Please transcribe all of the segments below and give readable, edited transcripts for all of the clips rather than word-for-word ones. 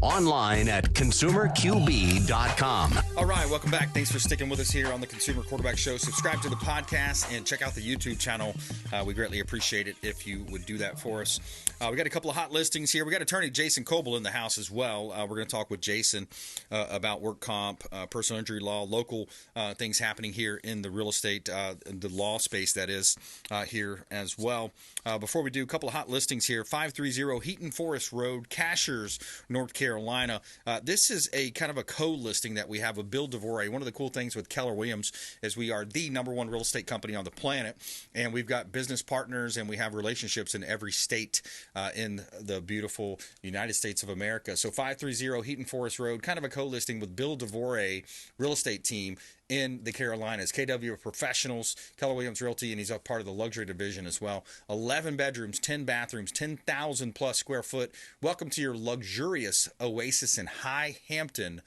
Online at consumerqb.com. All right, welcome back. Thanks for sticking with us here on the Consumer Quarterback Show. Subscribe to the podcast and check out the YouTube channel. We greatly appreciate it if you would do that for us. We got a couple of hot listings here. We got attorney Jason Kobal in the house as well. We're going to talk with Jason about work comp, personal injury law, local things happening here in the real estate, the law space that is here as well. Before we do, a couple of hot listings here. 530 Heaton Forest Road, Cashiers, North Carolina. This is a kind of a co-listing that we have with Bill DeVore. One of the cool things with Keller Williams is we are the number one real estate company on the planet, and we've got business partners and we have relationships in every state in the beautiful United States of America. So 530 Heaton Forest Road, kind of a co-listing with Bill DeVore real estate team in the Carolinas. KW Professionals, Keller Williams Realty, and he's a part of the luxury division as well. 11 bedrooms, 10 bathrooms, 10,000 plus square foot. Welcome to your luxurious oasis in High Hampton.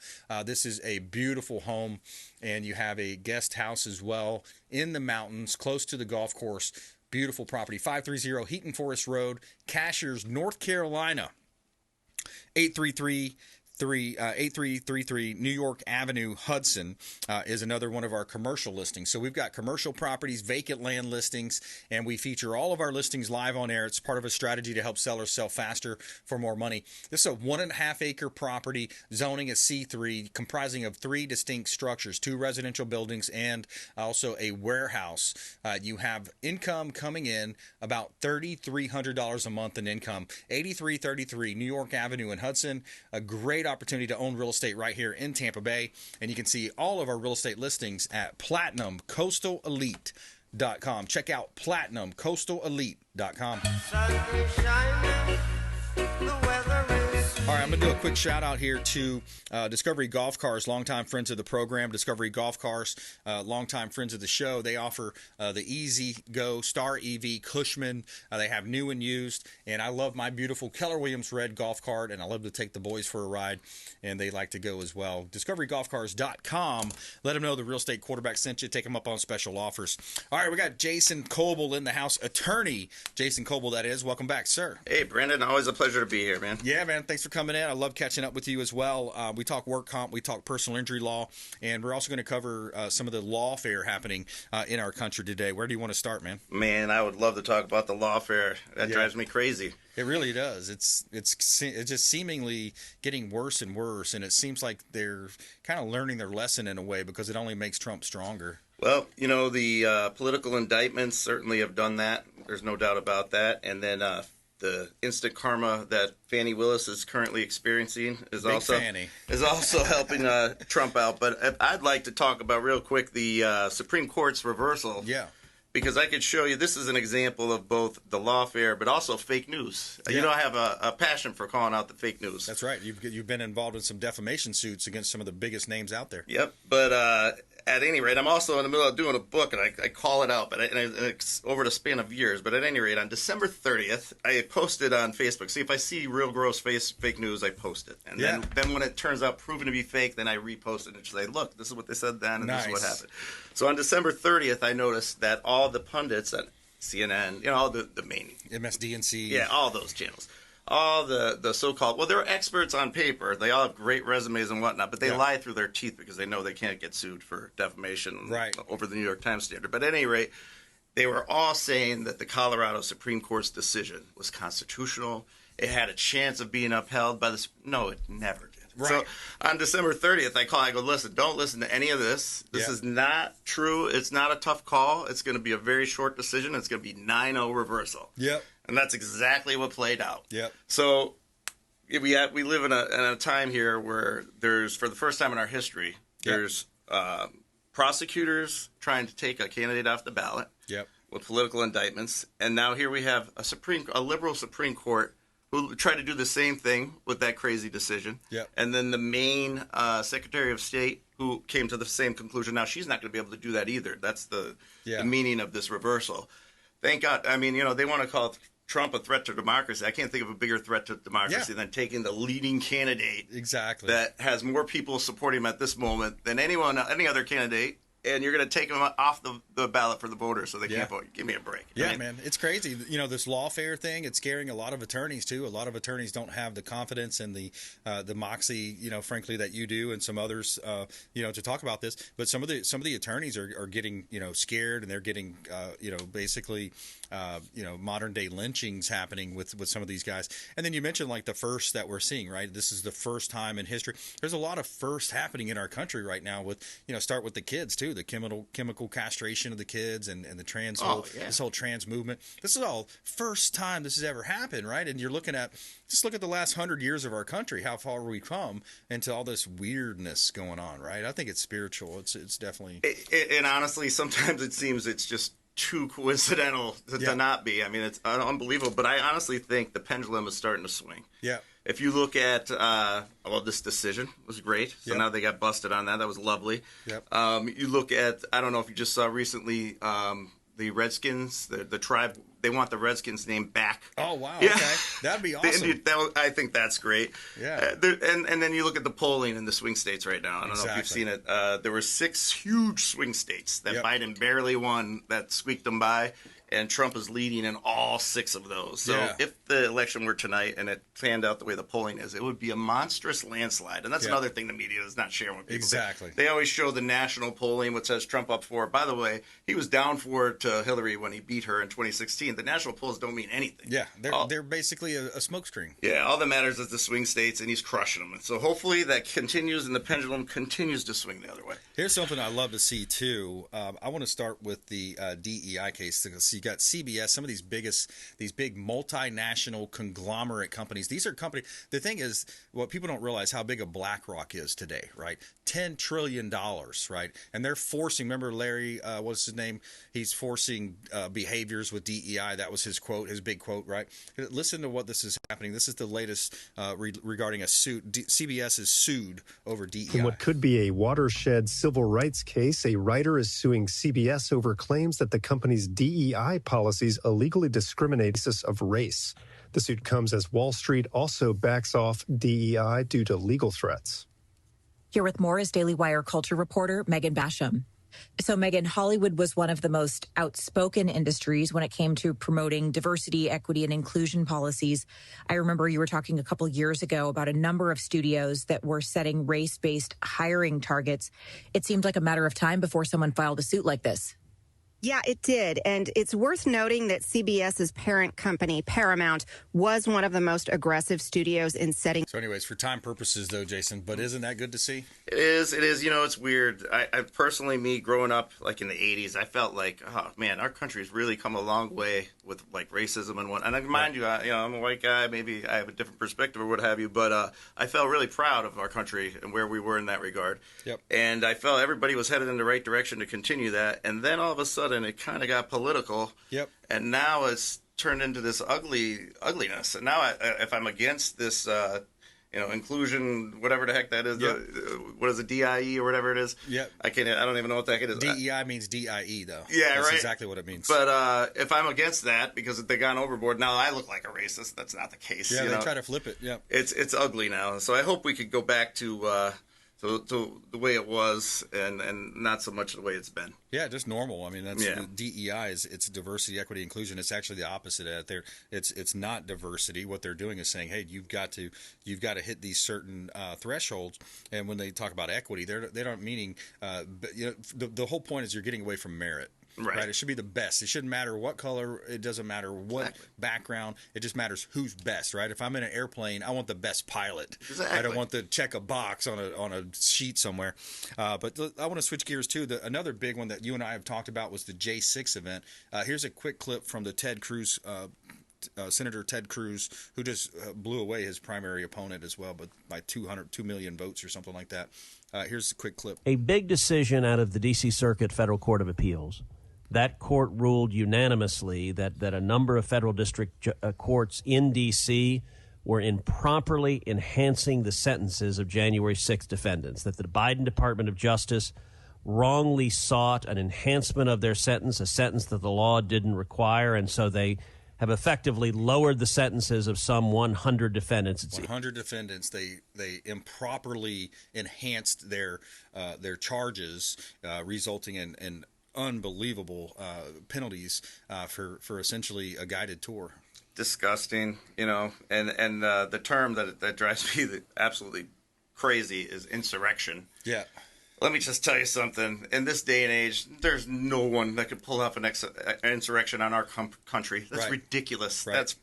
This is a beautiful home, and you have a guest house as well in the mountains, close to the golf course. Beautiful property. 530 Heaton Forest Road, Cashiers, North Carolina. 8333 New York Avenue, Hudson is another one of our commercial listings. So we've got commercial properties, vacant land listings, and we feature all of our listings live on air. It's part of a strategy to help sellers sell faster for more money. This is a 1.5 acre property, zoning is C3, comprising of 3 distinct structures, 2 residential buildings and also a warehouse. You have income coming in about $3,300 a month in income. 8333 New York Avenue in Hudson, a great opportunity to own real estate right here in Tampa Bay. And you can see all of our real estate listings at platinumcoastalelite.com. Check out platinumcoastalelite.com. All right, I'm going to do a quick shout out here to Discovery Golf Cars, longtime friends of the program. Discovery Golf Cars, longtime friends of the show. They offer the Easy Go, Star EV, Cushman. They have new and used. And I love my beautiful Keller Williams red golf cart, and I love to take the boys for a ride, and they like to go as well. DiscoveryGolfCars.com. Let them know the real estate quarterback sent you. Take them up on special offers. All right, we got Jason Kobal in the house. Attorney Jason Kobal, that is. Welcome back, sir. Hey, Brandon. Always a pleasure to be here, man. Yeah, man. Thanks for coming in. I love catching up with you as well. We talk work comp, we talk personal injury law, and we're also going to cover some of the lawfare happening in our country today. Where do you want to start, man? Man, I would love to talk about the lawfare. That drives me crazy. It really does. It's just seemingly getting worse and worse, and it seems like they're kind of learning their lesson in a way because it only makes Trump stronger. Well, you know, the political indictments certainly have done that. There's no doubt about that. And then the instant karma that Fani Willis is currently experiencing is also helping Trump out. But I'd like to talk about real quick the Supreme Court's reversal. Yeah. Because I could show you, this is an example of both the lawfare, but also fake news. Yeah. You know, I have a passion for calling out the fake news. That's right. You've been involved in some defamation suits against some of the biggest names out there. Yep. But at any rate, I'm also in the middle of doing a book, and I call it out, but it's over the span of years. But at any rate, on December 30th, I posted on Facebook. See, if I see real gross fake news, I post it. And then when it turns out proven to be fake, then I repost it and say, look, this is what they said then, and this is what happened. So on December 30th, I noticed that all the pundits at CNN, you know, all the main MSDNC. Yeah, all those channels. All the so-called, well, they're experts on paper. They all have great resumes and whatnot, but they lie through their teeth because they know they can't get sued for defamation over the New York Times standard. But at any rate, they were all saying that the Colorado Supreme Court's decision was constitutional. It had a chance of being upheld by the... No, it never did. Right. So on December 30th, I go, listen, don't listen to any of this. This is not true. It's not a tough call. It's going to be a very short decision. It's going to be 9-0 reversal. Yep. And that's exactly what played out. Yep. So we live in a time here where there's, for the first time in our history, there's prosecutors trying to take a candidate off the ballot with political indictments. And now here we have a liberal Supreme Court who tried to do the same thing with that crazy decision. Yep. And then the Maine Secretary of State who came to the same conclusion. Now, she's not going to be able to do that either. That's the meaning of this reversal. Thank God. I mean, you know, they want to call Trump a threat to democracy. I can't think of a bigger threat to democracy than taking the leading candidate that has more people supporting him at this moment than any other candidate and you're going to take them off the ballot for the voters so they can't vote. Give me a break. Yeah, man, it's crazy. This lawfare thing, it's scaring a lot of attorneys too. A lot of attorneys don't have the confidence and the moxie, frankly, that you do and some others, to talk about this. But some of the attorneys are getting, scared, and they're getting, basically, modern day lynchings happening with some of these guys. And then you mentioned like the first that we're seeing, right? This is the first time in history. There's a lot of firsts happening in our country right now with, start with the kids too, the chemical castration of the kids and the trans this whole trans movement. This is all first time this has ever happened, right? And you're look at the last 100 years of our country, how far we've come into all this weirdness going on, right? I think it's spiritual. It's definitely. And honestly, sometimes it seems it's just too coincidental to not be. I mean, it's unbelievable. But I honestly think the pendulum is starting to swing. Yeah. If you look at, this decision was great. So now they got busted on that. That was lovely. Yep. You look at, I don't know if you just saw recently, the Redskins, the tribe, they want the Redskins name back. Oh, wow. Yeah. Okay. That'd be awesome. I think that's great. Yeah. And then you look at the polling in the swing states right now. I don't know if you've seen it. There were 6 huge swing states that Biden barely won, that squeaked them by. And Trump is leading in all 6 of those. So if the election were tonight and it panned out the way the polling is, it would be a monstrous landslide. And that's another thing the media is not sharing with people. Exactly. They always show the national polling, which says Trump up 4. By the way, he was down 4 to Hillary when he beat her in 2016. The national polls don't mean anything. Yeah, they're basically a smokescreen. Yeah, all that matters is the swing states, and he's crushing them. And so hopefully that continues and the pendulum continues to swing the other way. Here's something I love to see, too. I want to start with the DEI case. You got CBS, some of these big multinational conglomerate companies. These are companies. The thing is, what people don't realize how big a BlackRock is today, right? $10 trillion, right? And they're forcing. Remember Larry? What's his name? He's forcing behaviors with DEI. That was his quote, his big quote, right? Listen to what this is happening. This is the latest regarding a suit. CBS is sued over DEI. In what could be a watershed civil rights case, a writer is suing CBS over claims that the company's DEI policies illegally discriminate on the basis of race. The suit comes as Wall Street also backs off DEI due to legal threats. Here with more is Daily Wire culture reporter Megan Basham. So, Megan, Hollywood was one of the most outspoken industries when it came to promoting diversity, equity, and inclusion policies. I remember you were talking a couple years ago about a number of studios that were setting race-based hiring targets. It seemed like a matter of time before someone filed a suit like this. Yeah, it did. And it's worth noting that CBS's parent company, Paramount, was one of the most aggressive studios in setting. So anyways, for time purposes, though, Jason, but isn't that good to see? It is. It's weird. I personally, me growing up like in the 80s, I felt like, oh, man, our country's really come a long way with like racism and whatnot. And mind you, I'm a white guy. Maybe I have a different perspective or what have you. But I felt really proud of our country and where we were in that regard. Yep. And I felt everybody was headed in the right direction to continue that. And then all of a sudden, it kind of got political. Yep. And now it's turned into this ugliness. And now, if I'm against this, inclusion, whatever the heck that is, what is it, DIE or whatever it is? Yep. I don't even know what the heck it is. DEI means DIE, though. Yeah, That's right. exactly what it means. But if I'm against that because they've gone overboard, now I look like a racist. That's not the case. Yeah, they try to flip it. Yeah. It's ugly now. So I hope we could go back to the way it was and not so much the way it's been. Yeah, just normal. I mean, that's DEI it's diversity, equity, inclusion. It's actually the opposite out there. It's not diversity. What they're doing is saying, hey, you've got to hit these certain thresholds. And when they talk about equity, they don't meaning. The whole point is you're getting away from merit. Right. It should be the best. It shouldn't matter what color. It doesn't matter what background. It just matters who's best, right? If I'm in an airplane, I want the best pilot. Exactly. I don't want to check a box on a sheet somewhere. But I want to switch gears too. Another big one that you and I have talked about was the J6 event. Here's a quick clip from the Ted Cruz. Senator Ted Cruz, who just blew away his primary opponent as well, but by 2 million votes or something like that. Here's a quick clip. A big decision out of the D.C. Circuit Federal Court of Appeals. That court ruled unanimously that a number of federal district courts in D.C. were improperly enhancing the sentences of January 6th defendants, that the Biden Department of Justice wrongly sought an enhancement of their sentence, a sentence that the law didn't require, and so they have effectively lowered the sentences of some 100 defendants. 100 defendants. They improperly enhanced their charges, resulting in unbelievable penalties for essentially a guided tour. Disgusting, and the term that drives me absolutely crazy is insurrection. Yeah. Let me just tell you something. In this day and age, there's no one that could pull off an insurrection on our country. That's ridiculous. Right. That's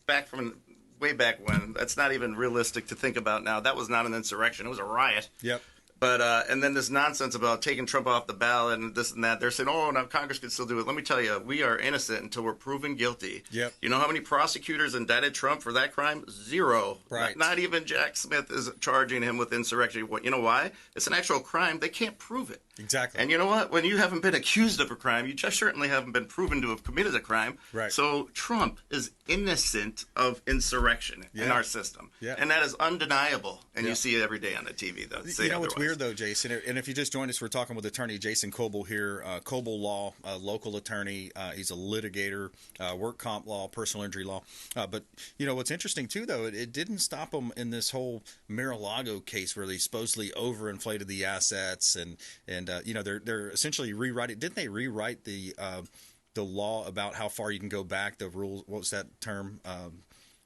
way back when. That's not even realistic to think about now. That was not an insurrection. It was a riot. Yep. But and then this nonsense about taking Trump off the ballot and this and that. They're saying, oh, now Congress can still do it. Let me tell you, we are innocent until we're proven guilty. Yep. You know how many prosecutors indicted Trump for that crime? Zero. Right. Not even Jack Smith is charging him with insurrection. You know why? It's an actual crime. They can't prove it. Exactly. And you know what? When you haven't been accused of a crime, you just certainly haven't been proven to have committed a crime. Right. So Trump is innocent of insurrection in our system. Yeah. And that is undeniable. And you see it every day on the TV, though. You know what's weird, though, Jason? And if you just joined us, we're talking with attorney Jason Kobal here, Kobal Law, local attorney. He's a litigator, work comp law, personal injury law. But, what's interesting, too, though, it didn't stop him in this whole Mar-a-Lago case where they supposedly overinflated the assets and they're essentially rewriting. Didn't they rewrite the law about how far you can go back? The rules. What was that term?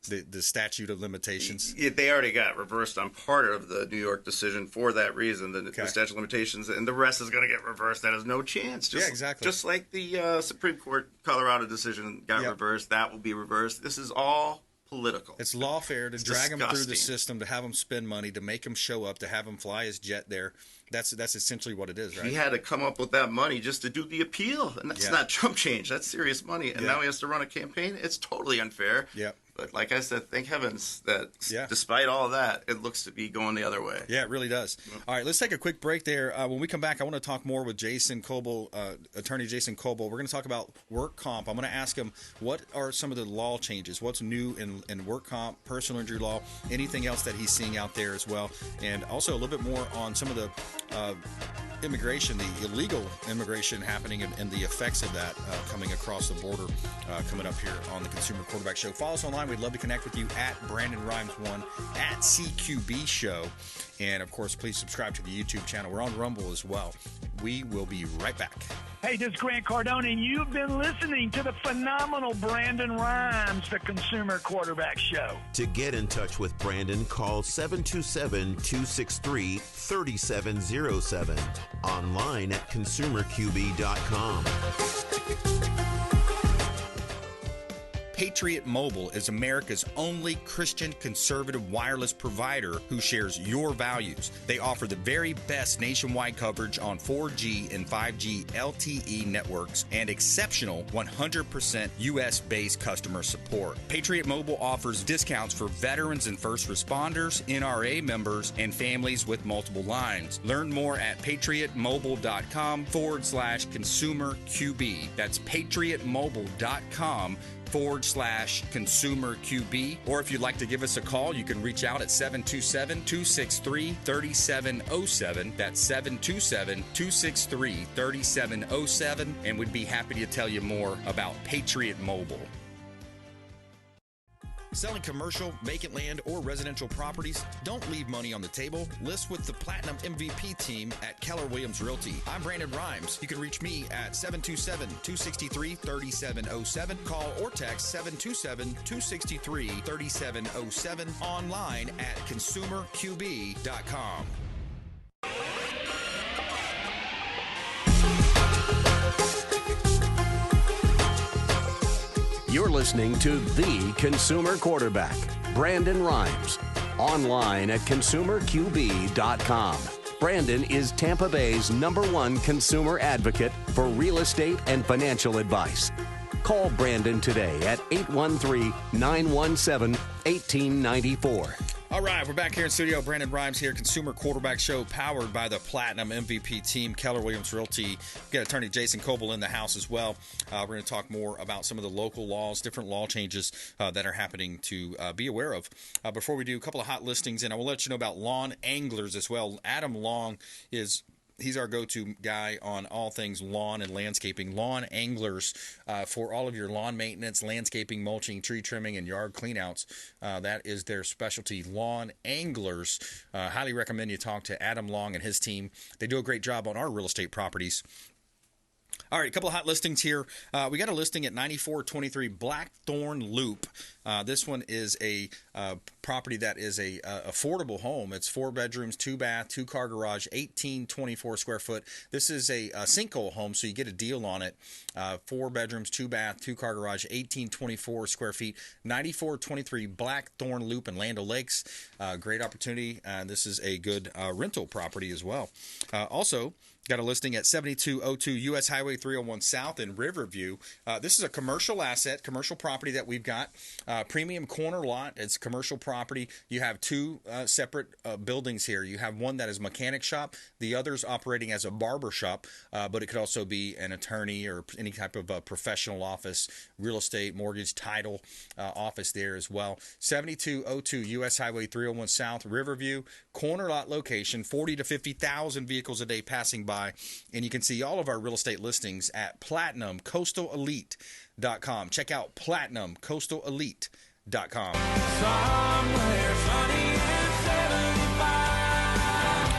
The statute of limitations. Yeah, they already got reversed on part of the New York decision for that reason. The statute of limitations, and the rest is going to get reversed. That has no chance. Exactly. Just like the Supreme Court Colorado decision got reversed, that will be reversed. This is all political. It's lawfare to drag him through the system, to have him spend money, to make him show up, to have him fly his jet there. That's essentially what it is, right? He had to come up with that money just to do the appeal, and that's not chump change. That's serious money, and now he has to run a campaign. It's totally unfair. Yep. But like I said, thank heavens that despite all of that, it looks to be going the other way. Yeah, it really does. All right, let's take a quick break there. When we come back, I want to talk more with Jason Kobal, attorney Jason Kobal. We're going to talk about work comp. I'm going to ask him what are some of the law changes, what's new in work comp, personal injury law, anything else that he's seeing out there as well, and also a little bit more on some of the immigration, the illegal immigration happening and the effects of that coming across the border coming up here on the Consumer Quarterback Show. Follow us online. We'd love to connect with you at Brandon Rhymes 1, at CQB Show. And, of course, please subscribe to the YouTube channel. We're on Rumble as well. We will be right back. Hey, this is Grant Cardone, and you've been listening to the phenomenal Brandon Rhymes, the Consumer Quarterback Show. To get in touch with Brandon, call 727-263-3707. Online at consumerqb.com. Patriot Mobile is America's only Christian conservative wireless provider who shares your values. They offer the very best nationwide coverage on 4G and 5G LTE networks and exceptional 100% US-based customer support. Patriot Mobile offers discounts for veterans and first responders, NRA members, and families with multiple lines. Learn more at patriotmobile.com/consumer QB. That's patriotmobile.com/consumer QB. Or if you'd like to give us a call, you can reach out at 727-263-3707. That's 727-263-3707. And we'd be happy to tell you more about Patriot Mobile. Selling commercial, vacant land, or residential properties? Don't leave money on the table. List with the Platinum MVP team at Keller Williams Realty. I'm Brandon Rhymes. You can reach me at 727-263-3707. Call or text 727-263-3707. Online at consumerqb.com. You're listening to The Consumer Quarterback, Brandon Rhymes, online at consumerqb.com. Brandon is Tampa Bay's #1 consumer advocate for real estate and financial advice. Call Brandon today at 813-917-1894. All right, we're back here in studio. Brandon Rhymes here, Consumer Quarterback Show, powered by the Platinum MVP team, Keller Williams Realty. We've got attorney Jason Kobal in the house as well. We're going to talk more about some of the local laws, different law changes that are happening to be aware of. Before we do, a couple of hot listings, and I will let you know about lawn anglers as well. Adam Long is He's our go-to guy on all things lawn and landscaping. Lawn anglers for all of your lawn maintenance, landscaping, mulching, tree trimming, and yard cleanouts. That is their specialty. Lawn anglers. Highly recommend you talk to Adam Long and his team. They do a great job on our real estate properties. All right, a couple of hot listings here. We got a listing at 9423 Blackthorn Loop. This one is a property that is a affordable home. It's 4 bedrooms, 2 bath, 2-car garage, 1824 square foot. This is a sinkhole home, so you get a deal on it. 4 bedrooms, 2 bath, 2-car garage, 1824 square feet. 9423 Blackthorn Loop in Land O'Lakes. Great opportunity. This is a good rental property as well. Also, got a listing at 7202 US Highway 301 South in Riverview. This is a commercial asset, commercial property that we've got. Premium corner lot. It's commercial property. You have 2 separate buildings here. You have one that is mechanic shop. The other's operating as a barber shop, but it could also be an attorney or any type of professional office, real estate, mortgage, title office there as well. 7202 US Highway 301 South, Riverview. Corner lot location, 40 to 50,000 vehicles a day passing by. And you can see all of our real estate listings at PlatinumCoastalElite.com. Check out PlatinumCoastalElite.com. Somewhere sunny and 75.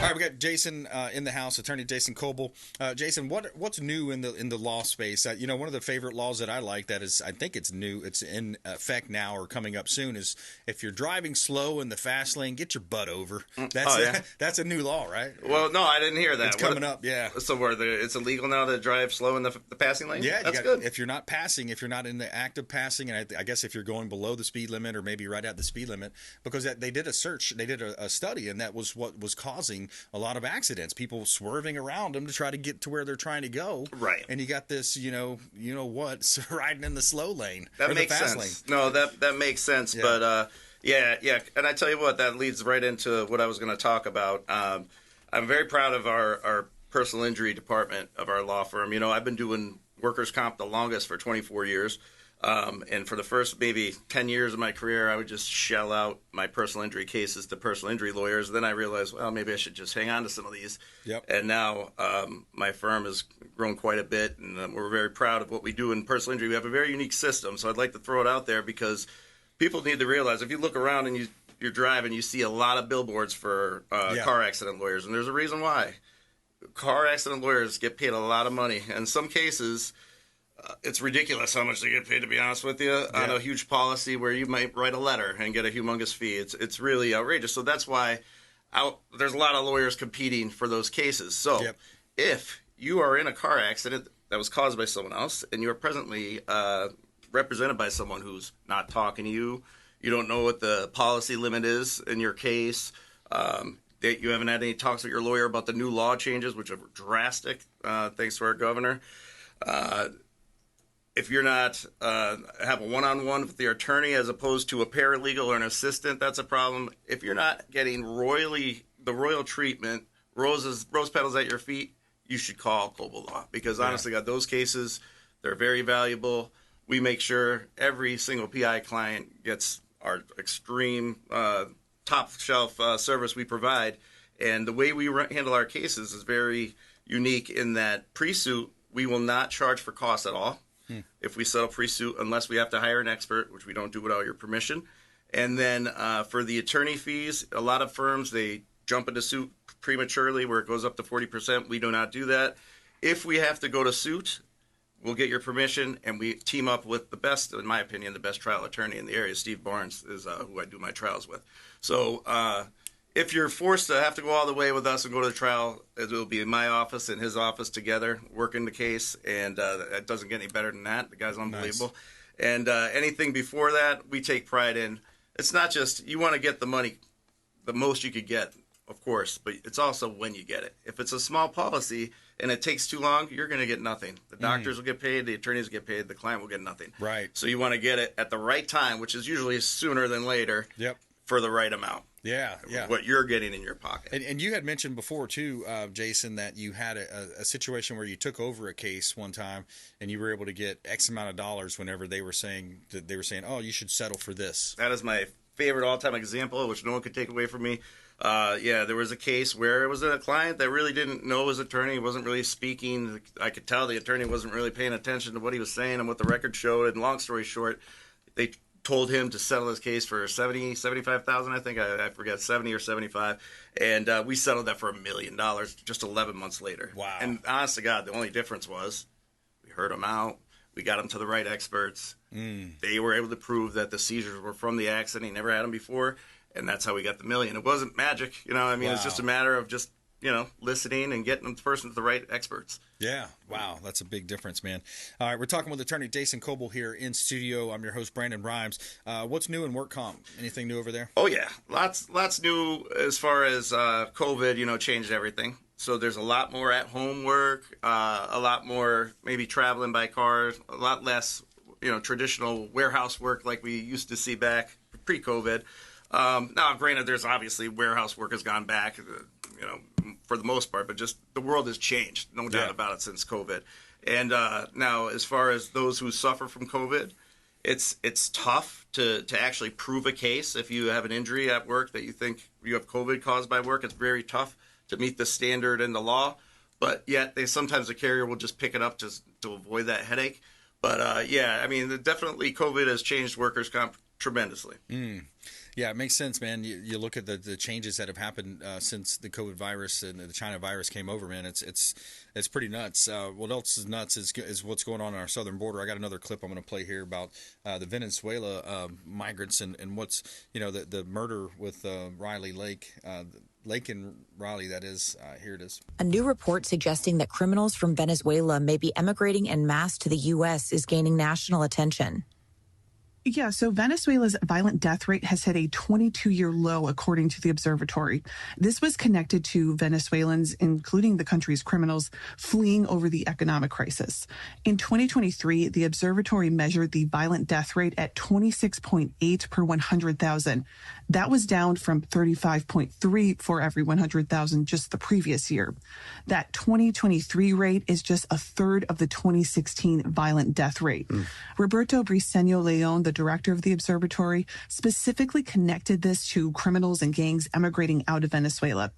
All right, we got Jason in the house, attorney Jason Kobal. Jason, what's new in the law space? One of the favorite laws that I like that is, I think it's new, it's in effect now or coming up soon, is if you're driving slow in the fast lane, get your butt over. That's a new law, right? Well, no, I didn't hear that. It's coming up, yeah. So it's illegal now to drive slow in the passing lane? Yeah, that's good. If you're not passing, if you're not in the act of passing, and I guess if you're going below the speed limit or maybe right at the speed limit, because they did a search, they did a study, and that was what was causing a lot of accidents. People swerving around them to try to get to where they're trying to go. Right. And you got this, what, riding in the slow lane. That makes sense. Lane. No, that makes sense. Yeah. But yeah. And I tell you what, that leads right into what I was going to talk about. I'm very proud of our personal injury department of our law firm. I've been doing workers' comp the longest for 24 years. And for the first maybe 10 years of my career, I would just shell out my personal injury cases to personal injury lawyers. Then I realized, well, maybe I should just hang on to some of these. Yep. And now my firm has grown quite a bit, and we're very proud of what we do in personal injury. We have a very unique system, so I'd like to throw it out there because people need to realize if you look around and you're driving, you see a lot of billboards for car accident lawyers, and there's a reason why. Car accident lawyers get paid a lot of money. In some cases, it's ridiculous how much they get paid, to be honest with you, on a huge policy where you might write a letter and get a humongous fee. It's really outrageous. So that's why there's a lot of lawyers competing for those cases. So if you are in a car accident that was caused by someone else and you're presently represented by someone who's not talking to you, you don't know what the policy limit is in your case, you haven't had any talks with your lawyer about the new law changes, which are drastic, thanks to our governor. If you're not have a one-on-one with your attorney as opposed to a paralegal or an assistant, that's a problem. If you're not getting the royal treatment, rose petals at your feet, you should call Kobal Law because honestly, God, those cases, they're very valuable. We make sure every single PI client gets our extreme top-shelf service we provide, and the way we handle our cases is very unique in that pre-suit, we will not charge for costs at all. If we settle pre-suit, unless we have to hire an expert, which we don't do without your permission. And then for the attorney fees, a lot of firms, they jump into suit prematurely where it goes up to 40%. We do not do that. If we have to go to suit, we'll get your permission, and we team up with the best, in my opinion, the best trial attorney in the area. Steve Barnes is who I do my trials with. So if you're forced to have to go all the way with us and go to the trial, it will be in my office and his office together working the case, and it doesn't get any better than that. The guy's unbelievable. Nice. And anything before that, we take pride in. It's not just you want to get the money, the most you could get, of course, but it's also when you get it. If it's a small policy and it takes too long, you're going to get nothing. The doctors will get paid, the attorneys will get paid, the client will get nothing. Right. So you want to get it at the right time, which is usually sooner than later, for the right amount. Yeah. What you're getting in your pocket. And you had mentioned before, too, Jason, that you had a situation where you took over a case one time and you were able to get X amount of dollars whenever they were saying, oh, you should settle for this. That is my favorite all-time example, which no one could take away from me. There was a case where it was a client that really didn't know his attorney, wasn't really speaking. I could tell the attorney wasn't really paying attention to what he was saying and what the record showed. And long story short, they told him to settle his case for $75,000, I think. I forget, 70 or 75. And we settled that for $1 million just 11 months later. Wow. And honest to God, the only difference was we heard him out. We got him to the right experts. They were able to prove that the seizures were from the accident. He never had them before. And that's how we got the $1 million. It wasn't magic, It's just a matter of just, listening and getting the person to the right experts. Yeah. Wow. That's a big difference, man. All right. We're talking with attorney Jason Kobal here in studio. I'm your host, Brandon Rhymes. What's new in work comp? Anything new over there? Oh, yeah. Lots new as far as COVID, changed everything. So there's a lot more at-home work, a lot more maybe traveling by car, a lot less, traditional warehouse work like we used to see back pre-COVID. Now, granted, there's obviously warehouse work has gone back, for the most part, but just the world has changed, no doubt about it, since COVID. And now, as far as those who suffer from COVID, it's tough to actually prove a case. If you have an injury at work that you think you have COVID caused by work, it's very tough to meet the standard and the law. But yet, sometimes the carrier will just pick it up just to avoid that headache. But definitely COVID has changed workers' comp tremendously. Yeah, it makes sense, man. You look at the changes that have happened since the COVID virus and the China virus came over, man. It's pretty nuts. What else is nuts is what's going on our southern border. I got another clip I'm going to play here about the Venezuela migrants and what's the murder with Riley Lake. Lake and Raleigh, that is. Here it is. A new report suggesting that criminals from Venezuela may be emigrating en masse to the U.S. is gaining national attention. Yeah, so Venezuela's violent death rate has hit a 22-year low, according to the observatory. This was connected to Venezuelans, including the country's criminals, fleeing over the economic crisis. In 2023, the observatory measured the violent death rate at 26.8 per 100,000. That was down from 35.3 for every 100,000 just the previous year. That 2023 rate is just a third of the 2016 violent death rate. Roberto Briceño León, the director of the observatory, specifically connected this to criminals and gangs emigrating out of Venezuela.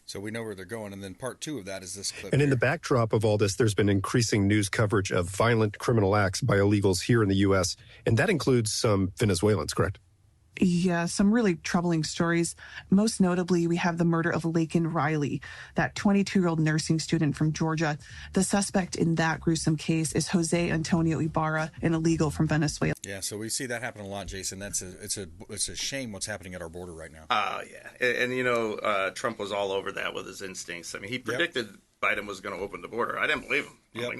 So we know where they're going, and then part two of that is this clip. And here. in the backdrop of all this, there's been increasing news coverage of violent criminal acts by illegals here in the U.S., and that includes some Venezuelans, correct? Yeah, some really troubling stories. Most notably, we have the murder of Laken Riley, that 22-year-old nursing student from Georgia. The suspect in that gruesome case is Jose Antonio Ibarra, an illegal from Venezuela. Yeah, so we see that happen a lot, Jason. It's a shame what's happening at our border right now. Yeah, and Trump was all over that with his instincts. I mean, he predicted Biden was going to open the border. I didn't believe him. I'm like,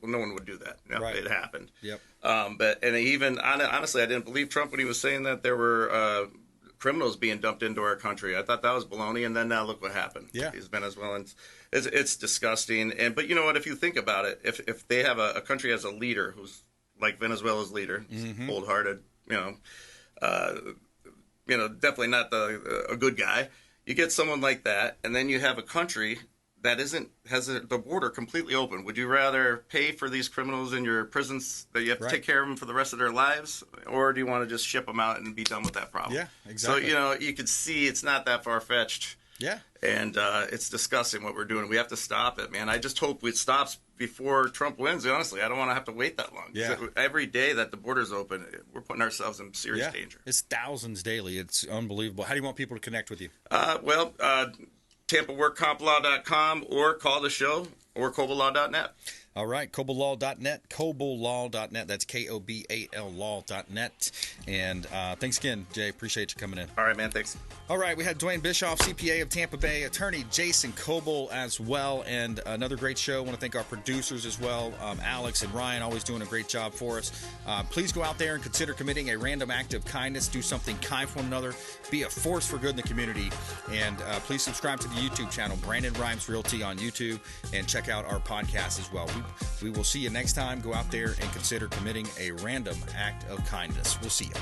no one would do that. Right. It happened. Yep. Honestly, I didn't believe Trump when he was saying that there were criminals being dumped into our country. I thought that was baloney, and then now look what happened. Yeah. These Venezuelans. It's disgusting. But you know what? If you think about it, if they have a country as a leader who's like Venezuela's leader, cold-hearted, definitely not a good guy. You get someone like that, and then you have a country that has the border completely open. Would you rather pay for these criminals in your prisons that you have to take care of them for the rest of their lives, or do you want to just ship them out and be done with that problem? Yeah, exactly. So, you can see it's not that far-fetched. Yeah. And it's disgusting what we're doing. We have to stop it, man. I just hope it stops before Trump wins. Honestly, I don't want to have to wait that long. Yeah. So every day that the border's open, we're putting ourselves in serious danger. It's thousands daily. It's unbelievable. How do you want people to connect with you? TampaWorkCompLaw.com, or call the show, or KobalLaw.net. All right, KobalLaw.net, KobalLaw.net. That's KOBAL Law.net. And thanks again, Jay. Appreciate you coming in. All right, man. Thanks. All right, we had Dwayne Bischoff, CPA of Tampa Bay, attorney Jason Kobal as well, and another great show. I want to thank our producers as well, Alex and Ryan, always doing a great job for us. Please go out there and consider committing a random act of kindness. Do something kind for one another. Be a force for good in the community. And please subscribe to the YouTube channel, Brandon Rhymes Realty on YouTube, and check out our podcast as well. We will see you next time. Go out there and consider committing a random act of kindness. We'll see you.